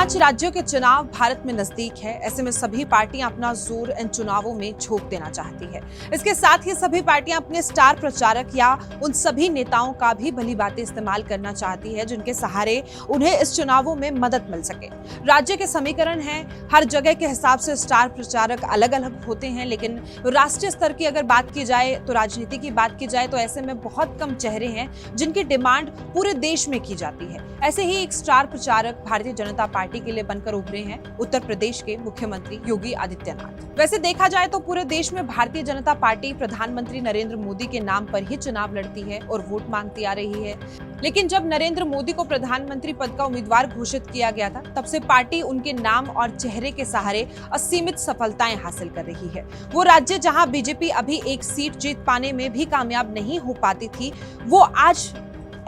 5 राज्यों के चुनाव भारत में नजदीक है। ऐसे में सभी पार्टियां अपना जोर इन चुनावों में झोंक देना चाहती है। इसके साथ ही सभी पार्टियां अपने स्टार प्रचारक या उन सभी नेताओं का भी भली बातें इस्तेमाल करना चाहती है जिनके सहारे उन्हें इस चुनावों में मदद मिल सके। राज्य के समीकरण हैं, हर जगह के हिसाब से स्टार प्रचारक अलग अलग होते हैं, लेकिन राष्ट्रीय स्तर की अगर बात की जाए तो राजनीति की बात की जाए तो ऐसे में बहुत कम चेहरे हैं जिनकी डिमांड पूरे देश में की जाती है। ऐसे ही एक स्टार प्रचारक भारतीय जनता पार्टी के लिए बनकर उभरे हैं उत्तर प्रदेश के मुख्यमंत्री योगी आदित्यनाथ। वैसे देखा जाए तो पूरे देश में भारतीय जनता पार्टी प्रधानमंत्री नरेंद्र मोदी के नाम पर ही चुनाव लड़ती है और वोट मांगती आ रही है। लेकिन जब नरेंद्र मोदी को प्रधानमंत्री पद का उम्मीदवार घोषित किया गया था, तब से पार्टी उनके नाम और चेहरे के सहारे असीमित सफलताएं हासिल कर रही है। वो राज्य जहां बीजेपी अभी एक सीट जीत पाने में भी कामयाब नहीं हो पाती थी, वो आज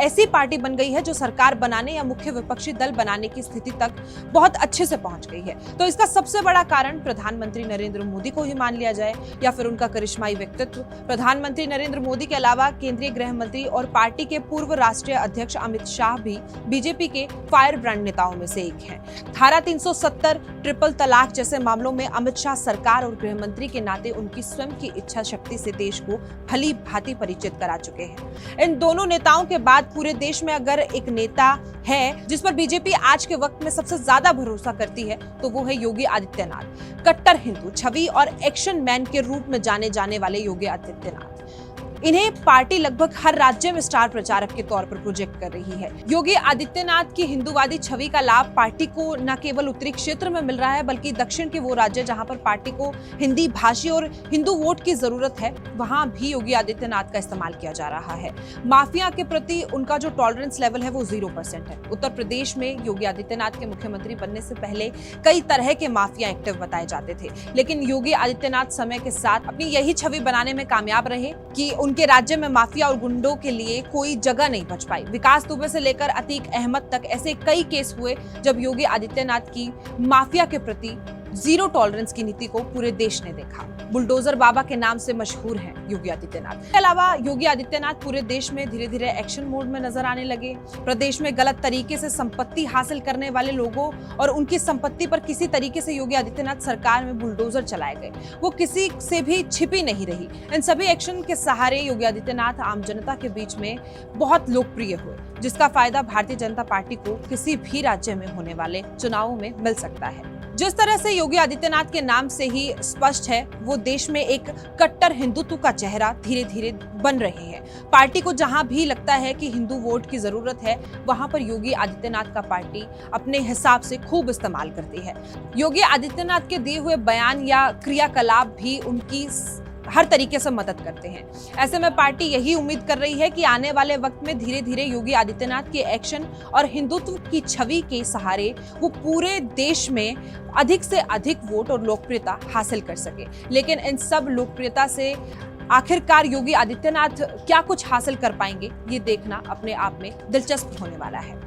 ऐसी पार्टी बन गई है जो सरकार बनाने या मुख्य विपक्षी दल बनाने की स्थिति तक बहुत अच्छे से पहुंच गई है। तो इसका सबसे बड़ा कारण प्रधानमंत्री नरेंद्र मोदी को ही मान लिया जाए या फिर उनका करिश्माई व्यक्तित्व। प्रधानमंत्री नरेंद्र मोदी के अलावा केंद्रीय गृह मंत्री और पार्टी के पूर्व राष्ट्रीय अध्यक्ष अमित शाह भी बीजेपी के फायर ब्रांड नेताओं में से एक हैं। धारा 370, ट्रिपल तलाक जैसे मामलों में अमित शाह सरकार और गृह मंत्री के नाते उनकी स्वयं की इच्छा शक्ति से देश को भली भांति परिचित करा चुके हैं। इन दोनों नेताओं के बाद पूरे देश में अगर एक नेता है जिस पर बीजेपी आज के वक्त में सबसे ज्यादा भरोसा करती है तो वो है योगी आदित्यनाथ। कट्टर हिंदू छवि और एक्शन मैन के रूप में जाने जाने वाले योगी आदित्यनाथ, इन्हें पार्टी लगभग हर राज्य में स्टार प्रचारक के तौर पर प्रोजेक्ट कर रही है। योगी आदित्यनाथ की हिंदूवादी छवि का लाभ पार्टी को न केवल उत्तरी क्षेत्र में मिल रहा है बल्कि दक्षिण के वो राज्य जहां पर पार्टी को हिंदी भाषी और हिंदू वोट की जरूरत है, वहां भी योगी आदित्यनाथ का इस्तेमाल किया जा रहा है। माफिया के प्रति उनका जो टॉलरेंस लेवल है वो 0% है। उत्तर प्रदेश में योगी आदित्यनाथ के मुख्यमंत्री बनने से पहले कई तरह के माफिया एक्टिव बताए जाते थे, लेकिन योगी आदित्यनाथ समय के साथ अपनी यही छवि बनाने में कामयाब रहे कि उनके राज्य में माफिया और गुंडों के लिए कोई जगह नहीं बच पाई। विकास दुबे से लेकर अतीक अहमद तक ऐसे कई केस हुए जब योगी आदित्यनाथ की माफिया के प्रति जीरो टॉलरेंस की नीति को पूरे देश ने देखा। बुलडोजर बाबा के नाम से मशहूर हैं योगी आदित्यनाथ। इसके अलावा योगी आदित्यनाथ पूरे देश में धीरे धीरे एक्शन मोड में नजर आने लगे। प्रदेश में गलत तरीके से संपत्ति हासिल करने वाले लोगों और उनकी संपत्ति पर किसी तरीके से योगी आदित्यनाथ सरकार में बुलडोजर चलाए गए, वो किसी से भी छिपी नहीं रही। इन सभी एक्शन के सहारे योगी आदित्यनाथ आम जनता के बीच में बहुत लोकप्रिय हुए, जिसका फायदा भारतीय जनता पार्टी को किसी भी राज्य में होने वाले चुनावों में मिल सकता है। जिस तरह से योगी आदित्यनाथ के नाम से ही स्पष्ट है, वो देश में एक कट्टर हिंदुत्व का चेहरा धीरे धीरे बन रहे हैं। पार्टी को जहां भी लगता है कि हिंदू वोट की जरूरत है, वहां पर योगी आदित्यनाथ का पार्टी अपने हिसाब से खूब इस्तेमाल करती है। योगी आदित्यनाथ के दिए हुए बयान या क्रियाकलाप भी उनकी हर तरीके से मदद करते हैं। ऐसे में पार्टी यही उम्मीद कर रही है कि आने वाले वक्त में धीरे धीरे योगी आदित्यनाथ के एक्शन और हिंदुत्व की छवि के सहारे वो पूरे देश में अधिक से अधिक वोट और लोकप्रियता हासिल कर सके। लेकिन इन सब लोकप्रियता से आखिरकार योगी आदित्यनाथ क्या कुछ हासिल कर पाएंगे, ये देखना अपने आप में दिलचस्प होने वाला है।